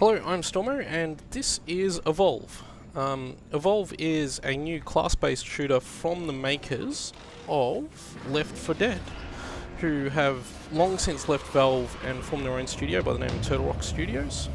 Hello, I'm Stormo, and this is Evolve. Evolve is a new class-based shooter from the makers of Left 4 Dead, who have long since left Valve and formed their own studio by the name of Turtle Rock Studios.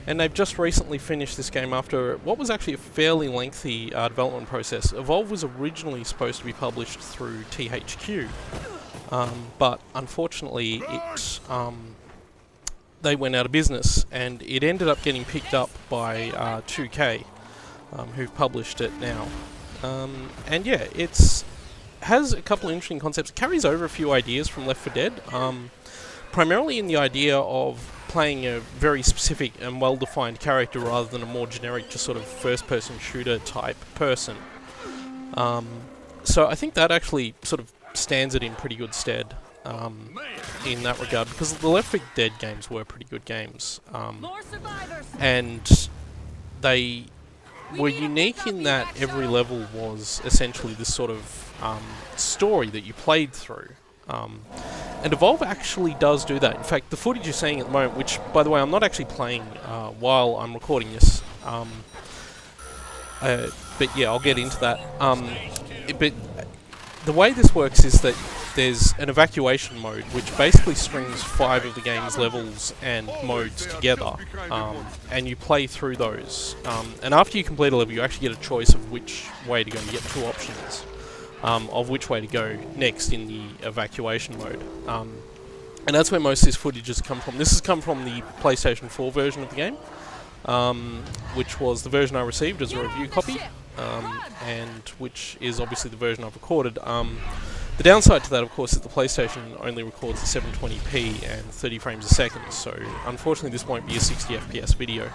And they've just recently finished this game after what was actually a fairly lengthy development process. Evolve was originally supposed to be published through THQ, but unfortunately they went out of business, and it ended up getting picked up by 2K, who've published it now. And yeah, has a couple of interesting concepts. It carries over a few ideas from Left 4 Dead, primarily in the idea of playing a very specific and well-defined character rather than a more generic, just sort of first-person shooter type person. So I think that actually sort of stands it in pretty good stead. In that regard, because the Left 4 Dead games were pretty good games, and they were unique in that every level was essentially this sort of story that you played through. And Evolve actually does do that. In fact, the footage you're seeing at the moment, which, by the way, I'm not actually playing while I'm recording this, but yeah, I'll get into that. But the way this works is that there's an evacuation mode, which basically strings 5 of the game's levels and modes together, and you play through those. And after you complete a level, you actually get a choice of which way to go. You get 2 options of which way to go next in the evacuation mode. And that's where most of this footage has come from. This has come from the PlayStation 4 version of the game, which was the version I received as a review copy, and which is obviously the version I've recorded. The downside to that, of course, is the PlayStation only records at 720p and 30 frames a second, so unfortunately this won't be a 60 FPS video.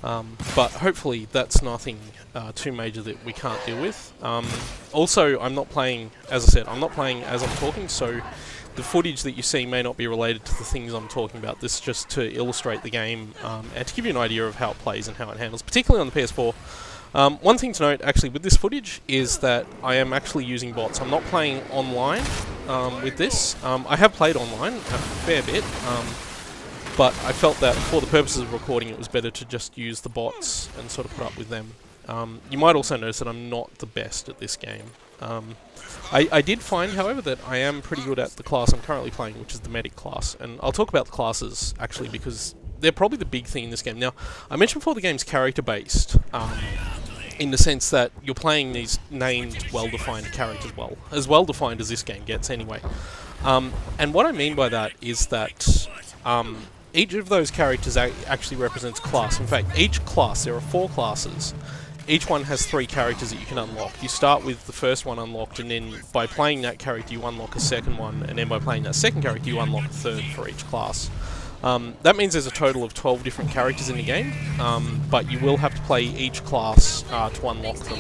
But hopefully that's nothing too major that we can't deal with. Also, I'm not playing, as I said, I'm not playing as I'm talking, so the footage that you see may not be related to the things I'm talking about. This is just to illustrate the game and to give you an idea of how it plays and how it handles, particularly on the PS4. One thing to note, actually, with this footage is that I am actually using bots. I'm not playing online with this. I have played online a fair bit, but I felt that for the purposes of recording it was better to just use the bots and sort of put up with them. You might also notice that I'm not the best at this game. I did find, however, that I am pretty good at the class I'm currently playing, which is the medic class, and I'll talk about the classes, actually, because they're probably the big thing in this game. Now, I mentioned before the game's character-based, in the sense that you're playing these named, well-defined characters, as well-defined as this game gets anyway. And what I mean by that is that each of those characters actually represents class. In fact, each class, there are 4 classes. Each one has 3 characters that you can unlock. You start with the first one unlocked, and then by playing that character you unlock a second one, and then by playing that second character you unlock a third for each class. That means there's a total of 12 different characters in the game, but you will have to play each class to unlock them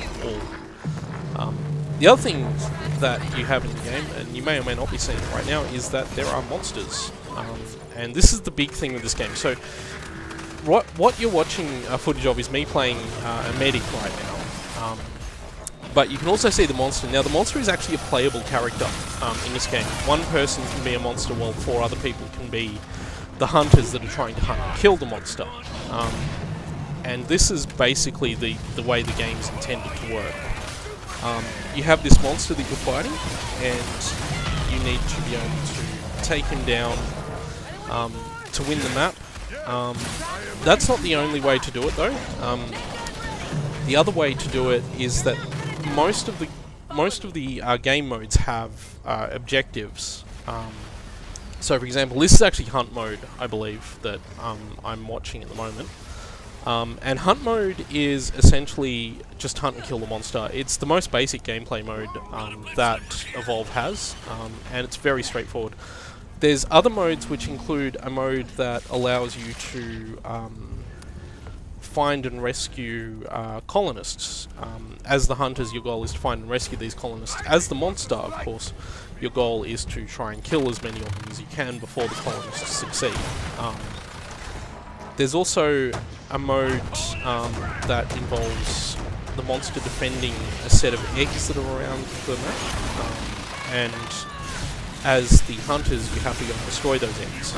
all. The other thing that you have in the game, and you may or may not be seeing it right now, is that there are monsters. And this is the big thing with this game. So what you're watching footage of is me playing a medic right now. But you can also see the monster. Now, the monster is actually a playable character in this game. One person can be a monster while 4 other people can be the hunters that are trying to hunt and kill the monster. And this is basically the way the game's intended to work. You have this monster that you're fighting, and you need to be able to take him down to win the map. That's not the only way to do it, though. The other way to do it is that most of the game modes have objectives. So, for example, this is actually hunt mode, I believe, that I'm watching at the moment. And hunt mode is essentially just hunt and kill the monster. It's the most basic gameplay mode that Evolve has, and it's very straightforward. There's other modes which include a mode that allows you to find and rescue colonists. As the hunters, your goal is to find and rescue these colonists. As the monster, of course, your goal is to try and kill as many of them as you can before the colonists succeed. There's also a mode that involves the monster defending a set of eggs that are around the map, and as the hunters you have to go and destroy those eggs.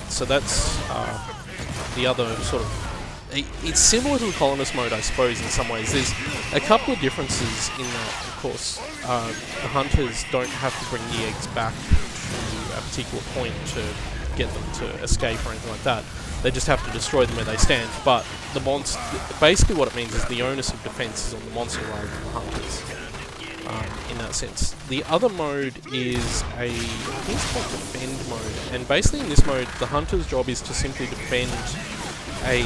So that's the other sort of... It's similar to the colonist mode, I suppose, in some ways. There's a couple of differences in that, of course. The hunters don't have to bring the eggs back to a particular point to get them to escape or anything like that. They just have to destroy them where they stand. But the monster, basically what it means is the onus of defense is on the monster rather than the hunters. In that sense. The other mode is I think it's called defend mode, and basically in this mode the hunter's job is to simply defend a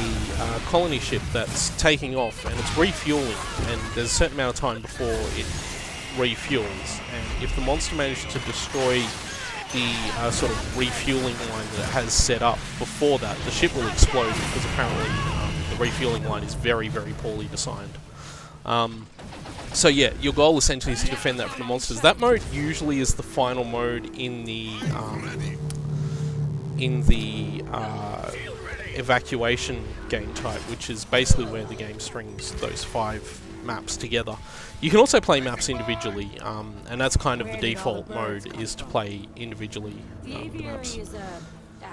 colony ship that's taking off and it's refueling, and there's a certain amount of time before it refuels, and if the monster manages to destroy the sort of refueling line that it has set up before that, the ship will explode because apparently the refueling line is very, very poorly designed. So yeah, your goal essentially is to defend that from the monsters. That mode usually is the final mode in the evacuation game type, which is basically where the game strings those 5 maps together. You can also play maps individually, and that's kind of the default mode, is to play individually the maps.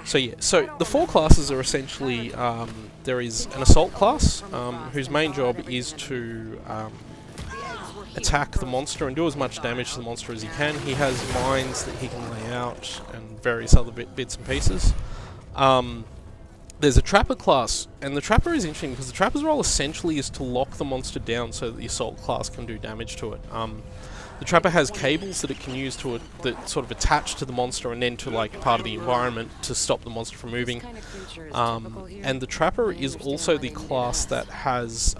So yeah, so the 4 classes are essentially, there is an assault class, whose main job is to attack the monster and do as much damage to the monster as he can. He has mines that he can lay out and various other bits and pieces. There's a trapper class, and the trapper is interesting because the trapper's role essentially is to lock the monster down so that the assault class can do damage to it. The trapper has cables that it can use to that sort of attach to the monster and then to like part of the environment to stop the monster from moving. And the trapper is also the class that has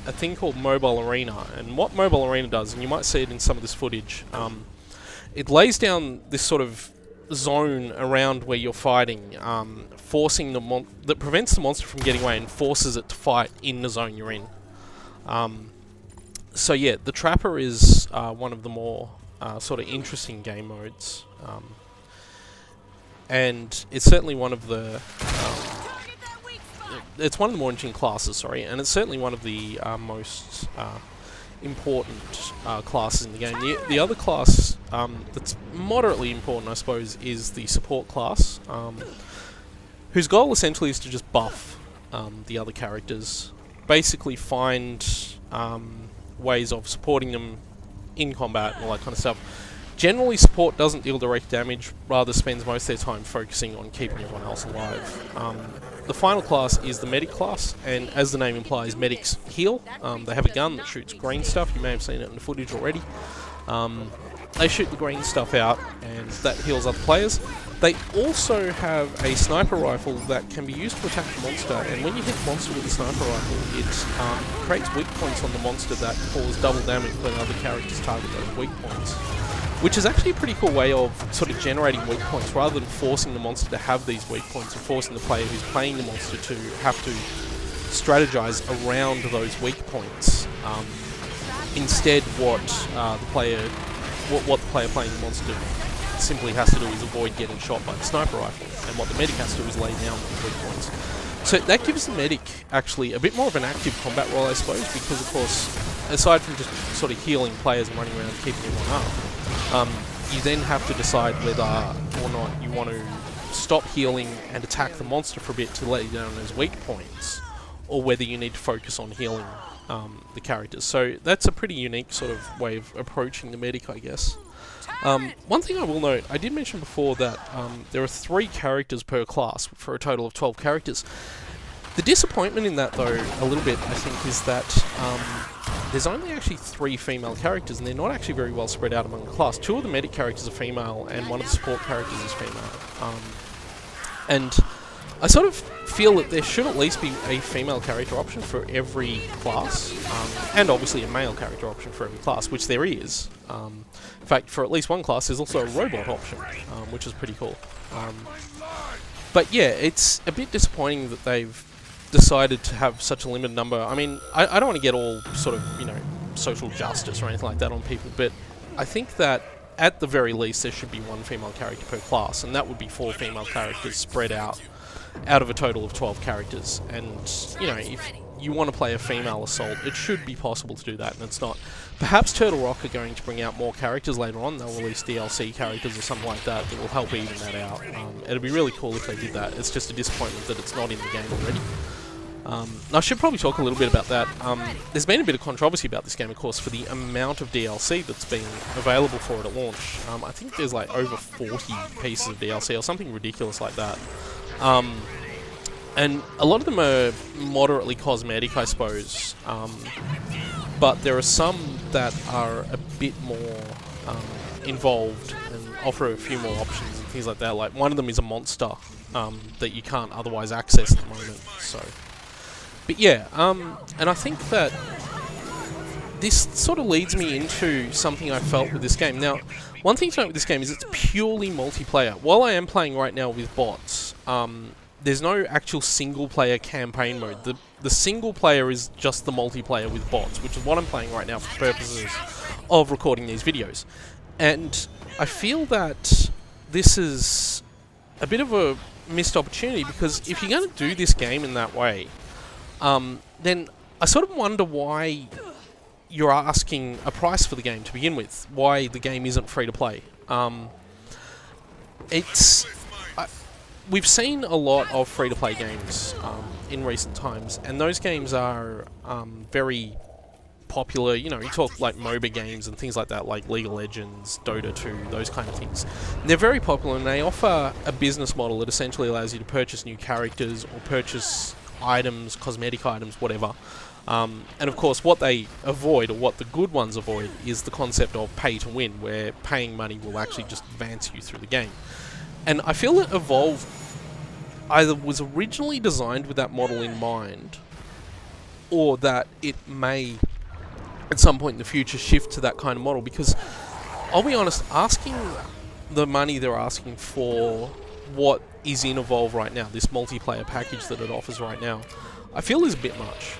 a thing called Mobile Arena, and what Mobile Arena does, and you might see it in some of this footage, it lays down this sort of zone around where you're fighting, forcing that prevents the monster from getting away and forces it to fight in the zone you're in. So yeah, the Trapper is one of the more sort of interesting game modes, and it's certainly one of the it's one of the more interesting classes, sorry, and it's certainly one of the most important classes in the game. The other class that's moderately important, I suppose, is the support class, whose goal essentially is to just buff the other characters, basically find ways of supporting them in combat and all that kind of stuff. Generally, support doesn't deal direct damage, rather spends most of their time focusing on keeping everyone else alive. The final class is the medic class, and as the name implies, medics heal. They have a gun that shoots green stuff. You may have seen it in the footage already. They shoot the green stuff out, and that heals other players. They also have a sniper rifle that can be used to attack the monster, and when you hit the monster with the sniper rifle, it creates weak points on the monster that cause double damage when other characters target those weak points. Which is actually a pretty cool way of sort of generating weak points, rather than forcing the monster to have these weak points and forcing the player who's playing the monster to have to strategize around those weak points. Instead, what the player playing the monster simply has to do is avoid getting shot by the sniper rifle, and what the medic has to do is lay down the weak points. So that gives the medic actually a bit more of an active combat role, I suppose, because of course, aside from just sort of healing players and running around and keeping everyone up, you then have to decide whether or not you want to stop healing and attack the monster for a bit to lay down those weak points, or whether you need to focus on healing the characters. So that's a pretty unique sort of way of approaching the medic, I guess. One thing I will note, I did mention before that there are 3 characters per class for a total of 12 characters. The disappointment in that, though, a little bit, I think, is that there's only actually 3 female characters, and they're not actually very well spread out among the class. 2 of the medic characters are female, and 1 of the support characters is female. And I sort of feel that there should at least be a female character option for every class, and obviously a male character option for every class, which there is. In fact, for at least one class, there's also a robot option, which is pretty cool. But yeah, it's a bit disappointing that they've decided to have such a limited number. I mean, I don't want to get all sort of, you know, social justice or anything like that on people, but I think that at the very least there should be 1 female character per class, and that would be 4 female characters spread out of a total of 12 characters. And, you know, if you want to play a female Assault, it should be possible to do that, and it's not. Perhaps Turtle Rock are going to bring out more characters later on. They'll release DLC characters or something like that that will help even that out. It'd be really cool if they did that. It's just a disappointment that it's not in the game already. I should probably talk a little bit about that. There's been a bit of controversy about this game, of course, for the amount of DLC that's been available for it at launch. I think there's like over 40 pieces of DLC or something ridiculous like that. And a lot of them are moderately cosmetic, I suppose. But there are some that are a bit more involved and offer a few more options and things like that. Like one of them is a monster that you can't otherwise access at the moment. So. But yeah, and I think that this sort of leads me into something I felt with this game. Now, one thing to note with this game is it's purely multiplayer. While I am playing right now with bots, there's no actual single-player campaign mode. The single-player is just the multiplayer with bots, which is what I'm playing right now for purposes of recording these videos. And I feel that this is a bit of a missed opportunity, because if you're going to do this game in that way, then I sort of wonder why you're asking a price for the game to begin with. Why the game isn't free to play. We've seen a lot of free to play games in recent times, and those games are very popular. You know, you talk like MOBA games and things like that, like League of Legends, Dota 2, those kind of things. They're very popular, and they offer a business model that essentially allows you to purchase new characters or purchase items, cosmetic items, whatever. And of course what they avoid, or what the good ones avoid, is the concept of pay to win, where paying money will actually just advance you through the game. And I feel that Evolve either was originally designed with that model in mind, or that it may at some point in the future shift to that kind of model, because I'll be honest, asking the money they're asking for what is in Evolve right now, this multiplayer package that it offers right now, I feel is a bit much.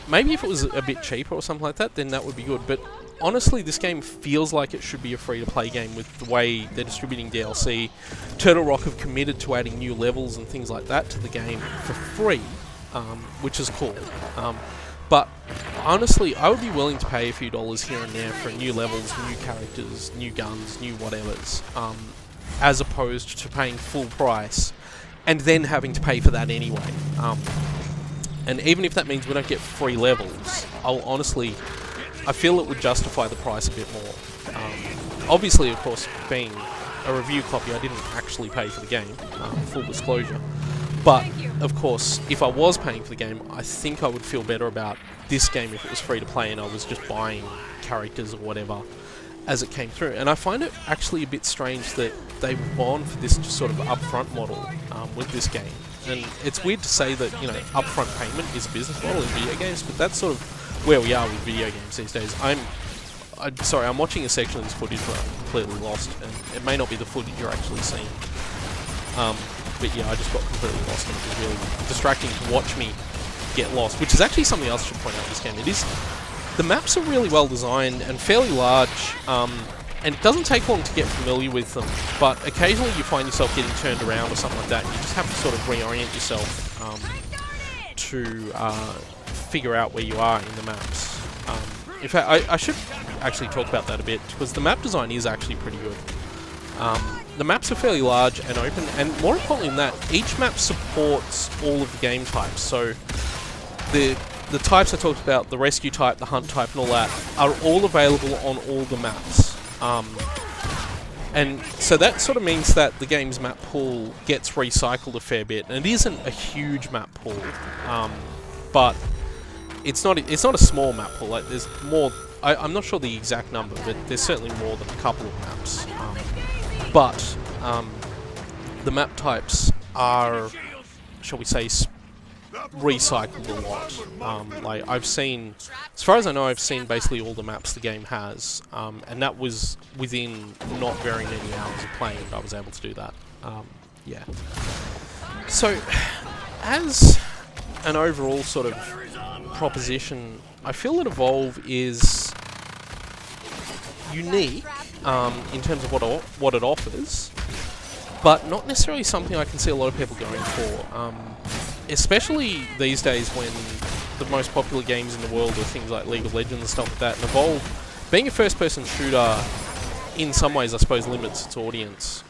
Maybe if it was a bit cheaper or something like that, then that would be good, but honestly this game feels like it should be a free-to-play game with the way they're distributing DLC. Turtle Rock have committed to adding new levels and things like that to the game for free, which is cool. But honestly, I would be willing to pay a few dollars here and there for new levels, new characters, new guns, new whatevers, as opposed to paying full price and then having to pay for that anyway. And even if that means we don't get free levels, I feel it would justify the price a bit more. Obviously, of course, being a review copy, I didn't actually pay for the game, full disclosure. But, of course, if I was paying for the game, I think I would feel better about this game if it was free to play and I was just buying characters or whatever as it came through. And I find it actually a bit strange that they've gone for this just sort of upfront model with this game. And it's weird to say that, you know, upfront payment is a business model in video games, but that's sort of where we are with video games these days. I'm watching a section of this footage where I'm completely lost, and it may not be the footage you're actually seeing. But yeah, I just got completely lost, and it was really distracting to watch me get lost, which is actually something else I should point out in this game. The maps are really well designed and fairly large, and it doesn't take long to get familiar with them, but occasionally you find yourself getting turned around or something like that, and you just have to sort of reorient yourself to figure out where you are in the maps. In fact, I should actually talk about that a bit, because the map design is actually pretty good. The maps are fairly large and open, and more importantly than that, each map supports all of the game types. So the types I talked about, the rescue type, the hunt type and all that, are all available on all the maps. And so that sort of means that the game's map pool gets recycled a fair bit, and it isn't a huge map pool, but it's not a small map pool. Like, there's more. I'm not sure the exact number, but there's certainly more than a couple of maps. But the map types are, shall we say, recycled a lot. Like, I've seen, as far as I know, I've seen basically all the maps the game has, and that was within not very many hours of playing. I was able to do that. Yeah. So, as an overall sort of proposition, I feel that Evolve is unique in terms of what it offers, but not necessarily something I can see a lot of people going for. Especially these days when the most popular games in the world are things like League of Legends and stuff like that, and Evolve, being a first-person shooter, in some ways, I suppose, limits its audience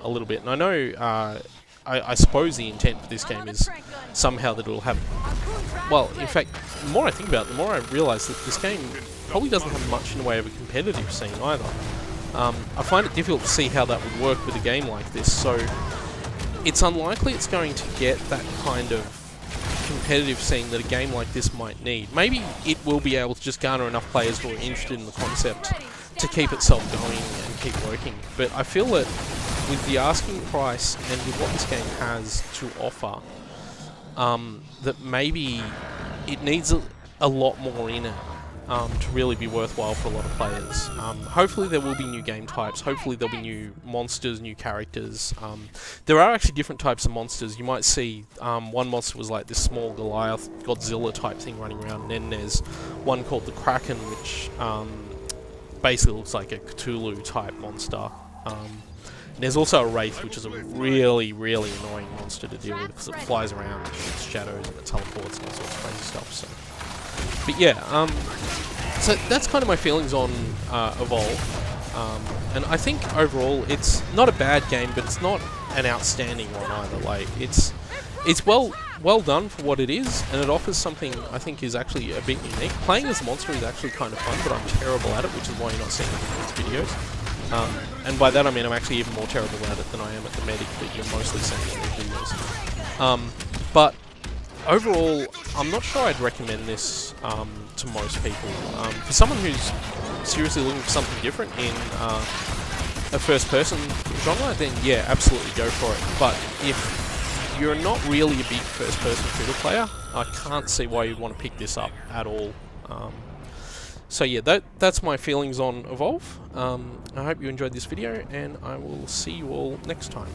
a little bit. And I know, I suppose the intent for this game is somehow that it'll have... Well, in fact, the more I think about it, the more I realise that this game probably doesn't have much in the way of a competitive scene either. I find it difficult to see how that would work with a game like this, so it's unlikely it's going to get that kind of competitive scene that a game like this might need. Maybe it will be able to just garner enough players who are interested in the concept to keep itself going and keep working. But I feel that with the asking price and with what this game has to offer, that maybe it needs a lot more in it to really be worthwhile for a lot of players. Hopefully there will be new game types, hopefully there'll be new monsters, new characters. There are actually different types of monsters. You might see one monster was like this small Goliath, Godzilla type thing running around, and then there's one called the Kraken, which basically looks like a Cthulhu type monster. And there's also a Wraith, which is a really, really annoying monster to deal with because it flies around and shoots shadows and it teleports and all sorts of crazy stuff. So, but yeah, so that's kind of my feelings on Evolve. And I think overall it's not a bad game, but it's not an outstanding one either. Like it's well done for what it is, and it offers something I think is actually a bit unique. Playing as a monster is actually kind of fun, but I'm terrible at it, which is why you're not seeing me in these videos. And by that I mean I'm actually even more terrible at it than I am at the medic that you're mostly seeing in these videos. But overall, I'm not sure I'd recommend this to most people. For someone who's seriously looking for something different in a first-person genre, then yeah, absolutely go for it. But if you're not really a big first-person shooter player, I can't see why you'd want to pick this up at all. So yeah, that's my feelings on Evolve. I hope you enjoyed this video, and I will see you all next time.